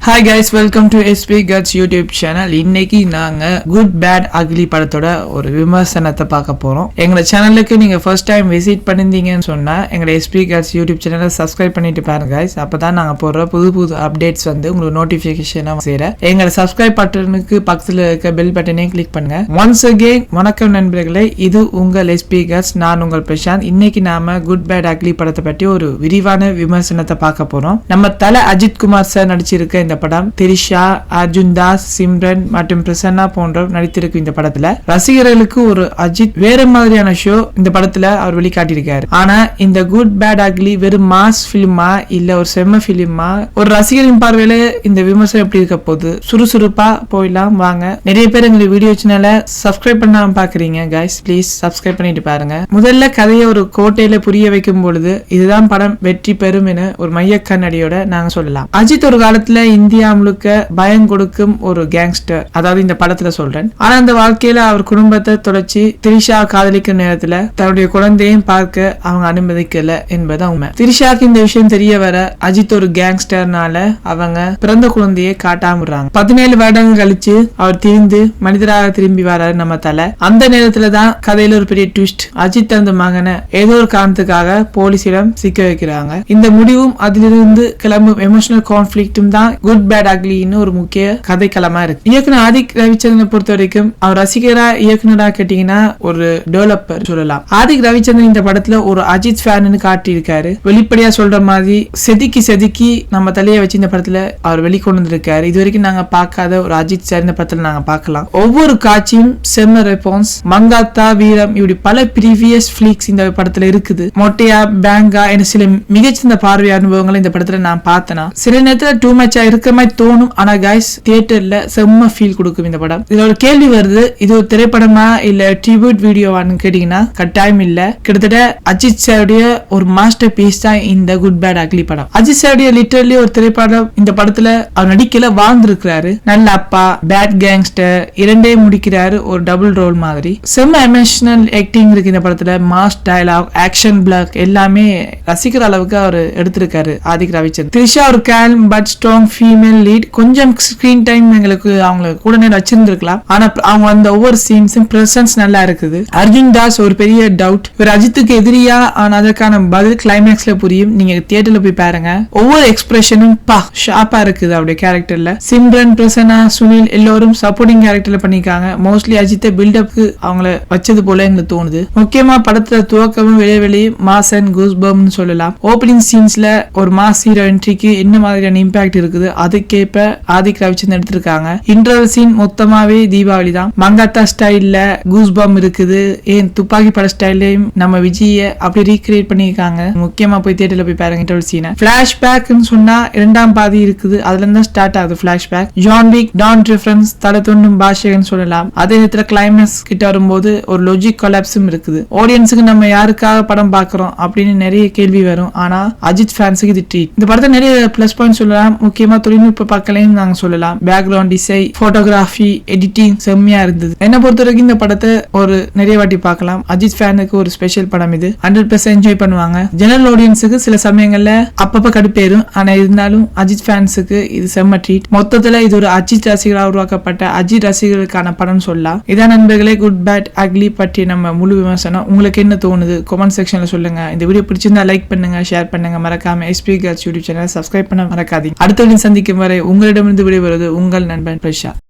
Hi guys, welcome to SP Guts YouTube channel. இன்னைக்கு நாங்க good bad ugly படத்தோட ஒரு விமர்சனத்தை பார்க்க போறோம். எங்க சேனலுக்கு நீங்க ஃபர்ஸ்ட் டைம் விசிட் பண்ணிருந்தீங்கன்னு சொன்னா எங்க SP Guts YouTube சேனலை சப்ஸ்கிரைப் பண்ணிட்டு பாருங்க guys. அப்பதான் நாங்க போடுற புது அப்டேட்ஸ் வந்து உங்களுக்கு நோட்டிபிகேஷனா சேர. எங்க சப்ஸ்கிரைப் பட்டனுக்கு பக்கத்துல இருக்க பெல் பட்டனையும் கிளிக் பண்ணுங்க. Once again வணக்கம் நண்பர்களே, இது உங்கள் SP Guts. நான் உங்கள் பிரசாந்த். இன்னைக்கு நாம குட் பேட் அக்லி படத்தை பற்றி ஒரு விரிவான விமர்சனத்தை பார்க்க போறோம். நம்ம தல அஜித் குமார் சார் நடிச்சிருக்க இந்த படம் திரிஷா, அர்ஜுன் தாஸ், சிம்ரன் மற்றும் பிரசன்னா போன்றவர் நடித்திருக்கும் இந்த படத்துல ரசிகர்களுக்கு ஒரு அஜித் வேற மாதிரியான ஷோ இந்த படத்துல அவர் வெளிக்காட்டியிருக்காரு. ஆனா இந்த குட் பேட் அக்லி வெறும் மாஸ் பிலிமா இல்ல ஒரு செம்ம பிலிமா, ஒரு ரசிகரின் பார்வையில இந்த விமர்சனம் எப்படி இருக்க போகுது? சுறுசுறுப்பா போயிடலாம் வாங்க. நிறைய பேர் எங்க வீடியோ சேனலை சப்ஸ்கிரைப் பண்ணாம பாக்குறீங்க கைஸ், ப்ளீஸ் சப்ஸ்கிரைப் பண்ணிட்டு பாருங்க. முதல்ல கதையை ஒரு கோட்டையில புரிய வைக்கும் பொழுது இதுதான் படம் வெற்றி பெறும் என ஒரு மைய கண்ணடியோட நாங்க சொல்லலாம். அஜித் ஒரு காலத்துல இந்தியா முழுக்க பயம் கொடுக்கும் ஒரு கேங்ஸ்டர், அதாவது இந்த படத்துல சொல்றேன். ஆனா அந்த வாழ்க்கையில அவர் குடும்பத்தை தொடர்ச்சி திரிஷா காதலிக்கும் நேரத்துல தன்னுடைய குழந்தையும் பார்க்க அவங்க அனுமதிக்கல என்பது உண்மை. திரிஷாக்கு இந்த விஷயம் தெரிய வர அஜித் ஒரு கேங்ஸ்டர்னால அவங்க பிறந்த குழந்தையை காட்டாமறாங்க. 17 வருடங்கள் கழிச்சு அவர் திரிந்து மனிதராக திரும்பி வராரு நம்ம தலை. அந்த நேரத்துலதான் கதையில ஒரு பெரிய ட்விஸ்ட். அஜித் அந்த மகனை ஏதோ ஒரு காரணத்துக்காக போலீசிடம் சிக்க வைக்கிறாங்க. இந்த முடிவும் அதிலிருந்து கிளம்பும் எமோஷனல் கான்ஃபிளிக்டும் தான் குட் பேட் அக்லின்னு ஒரு முக்கிய கதைக்களமா இருக்கு. இயக்குனர் ஆதிக் ரவிச்சந்திரனை பொறுத்த வரைக்கும் அவர் ரசிகரா இயக்குனரா கேட்டீங்கன்னா ஒரு டெவலப்பர் சொல்லலாம். ஆதிக் ரவிச்சந்திரன் இந்த படத்துல ஒரு அஜித் ஃபேன்னு காட்டி இருக்காரு. வெளிப்படையா சொல்ற மாதிரி செதுக்கி நம்ம தலையை வச்சு இந்த படத்துல அவர் வெளிக்கொண்டு வந்திருக்காரு. இது வரைக்கும் நாங்க பார்க்காத ஒரு அஜித் சார் இந்த படத்துல நாங்க பார்க்கலாம். ஒவ்வொரு காட்சியும் செம்ம ரெஸ்பான்ஸ். மங்காத்தா, வீரம், இப்படி பல ப்ரீவியஸ் பிளிக்ஸ் இந்த படத்துல இருக்குது. மொட்டையா, பேங்கா என சில மிகச்சிறந்த பார்வை அனுபவங்களை இந்த படத்துல நான் பார்த்தேனா சில நேரத்துல டூ மச்சா இருக்கிற மாதிரி தோணும். ஆனா கைஸ் தியேட்டர்ல செம்ம ஃபீல் கொடுக்கும் இந்த படம். இதுல ஒரு கேள்வி வருது, இது ஒரு திரைப்படமா இல்ல ட்ரிபியூட் வீடியோவான்னு கேட்டீங்கன்னா கட்டாயம் இல்ல. கிட்டத்தட்ட அஜித் சாருடைய ஒரு மாஸ்டர் பீஸ் தான் இந்த குட் பேட் அக்லி படம். அஜித் சாருடைய லிட்டரலி ஒரு திரைப்படம் இந்த படத்துல அவர் நடிக்கல வாழ்ந்திருக்கிறாரு. நல்ல அப்பா, பேட் கேங்ஸ்டர் இரண்டே முடிக்கிறாரு ஒரு டபுள் ரோல் மாதிரி. செம்ம எமோஷனல் ஆக்டிங் இருக்கு இந்த படத்துல. மாஸ் டயலாக், ஆக்ஷன் பிளாக் எல்லாமே ரசிக்கிற அளவுக்கு அவர் எடுத்திருக்காரு ஆதிக் ரவிச்சந்திரன். திரிஷா ஒரு கேல்ம் பட் ஸ்ட்ராங் ஃபீமேல் லீட். கொஞ்சம் ஸ்கிரீன் டைம் எங்களுக்கு அவங்க கூட நேரம் வச்சிருந்திருக்கலாம். ஆனா அவங்க அந்த ஒவ்வொரு சீன்ஸும் பிரசன்ஸ் நல்லா இருக்குது. அர்ஜுன் தாஸ் ஒரு பெரிய டவுட். இவர் அஜித்துக்கு எதிரியா, ஆனா அதற்கான பதில் கிளைமேக்ஸ்ல புரியும். நீங்க தியேட்டர்ல போய் பாருங்க. ஒவ்வொரு எக்ஸ்பிரஷனும் ஷார்ப்பா இருக்குது அவருடைய கேரக்டர்ல. சிம்ரன், பிரசன்னா, சுனில் எல்லோரும் சப்போர்ட்டிங் கேரக்டர்ல பண்ணிருக்காங்க. மோஸ்ட்லி அஜித்தை பில்டப்க்கு அவங்கள வச்சது போல எங்களுக்கு தோணுது. முக்கியமா படத்துல துவக்கமும் வெளியே மாஸ் அண்ட் கூஸ்பம்னு சொல்லலாம். ஓப்பனிங் சீன்ஸ்ல ஒரு மாஸ் ஹீரோ என்ட்ரிக்கு என்ன மாதிரியான இம்பாக்ட் இருக்குது அதுக்கேற்ப ஆதிக் ரவிச்சந்திரன் எடுத்திருக்காங்க. இன்டர்வல் சீன் மொத்தமாவே தீபாவளி தான். மங்காத்தா ஸ்டைல்ல கூஸ்பம் இருக்குது. ஏன் துப்பாக்கி பட ஸ்டைலையும் நம்ம விஜய அப்படி ரீக்ரியேட் பண்ணிருக்காங்க. முக்கியமா போய் தியேட்டர்ல போய் பாருங்க இன்டர்வல் சீனை. பிளாஷ்பேக் சொன்னா இரண்டாம் பாதி இருக்குது. அதுல இருந்து ஸ்டார்ட் ஆகுது flashback. John Wick, Don reference, தலை தோண்டும் பாஷைன்னு சொல்லலாம். அதே நேரத்துல கிளைமேக்ஸ் கிட்ட வரும்போது ஒரு லாஜிக் கொலாப்ஸும் இருக்குது. ஆடியன்ஸுக்கு நம்ம யாருக்காக படம் பாக்குறோம் அப்படின்னு நிறைய கேள்வி வரும். ஆனா அஜித் ஃபேன்ஸுக்கு இது ட்ரீட். இந்த படத்தை நிறைய பிளஸ் பாயிண்ட் சொல்லலாம். முக்கியமா தொழில்நுட்ப பக்கலையும் நாங்க சொல்லலாம். பேக்ரவுண்ட் டிசை, போட்டோகிராஃபி, எடிட்டிங் செம்மையா இருந்தது. என்ன பொறுத்த வரைக்கும் இந்த படத்தை ஒரு நிறைய வாட்டி பார்க்கலாம். அஜித் ஃபேனுக்கு ஒரு ஸ்பெஷல் படம் இது. 100% என்ஜாய் பண்ணுவாங்க. ஜெனரல் ஆடியன்ஸுக்கு சில சமயங்கள்ல அப்பப்ப கடுப்பேறும். ஆனா இருந்தாலும் அஜித் ஃபேன்ஸுக்கு இது செம்ம ட்ரீட். மொத்தத்துல இது ஒரு அஜித் ரசிகராக உருவாக்கப்பட்ட அஜித் ரசிகர்களுக்கான படம் சொல்லலாம். இதான் நண்பர்களே குட் பேட் அக்லி பற்றி நம்ம முழு விமர்சனம். உங்களுக்கு என்ன தோணுது கமெண்ட் செக்ஷன்ல சொல்லுங்க. இந்த வீடியோ பிடிச்சிருந்தா லைக் பண்ணுங்க, ஷேர் பண்ணுங்க. மறக்காம SP Guts YouTube channel subscribe பண்ண மறக்காதீங்க. அடுத்த சந்திக்கும் வரை உங்களிடமிருந்து விடைபெறுவது உங்கள் நண்பன் பிரசாந்த்.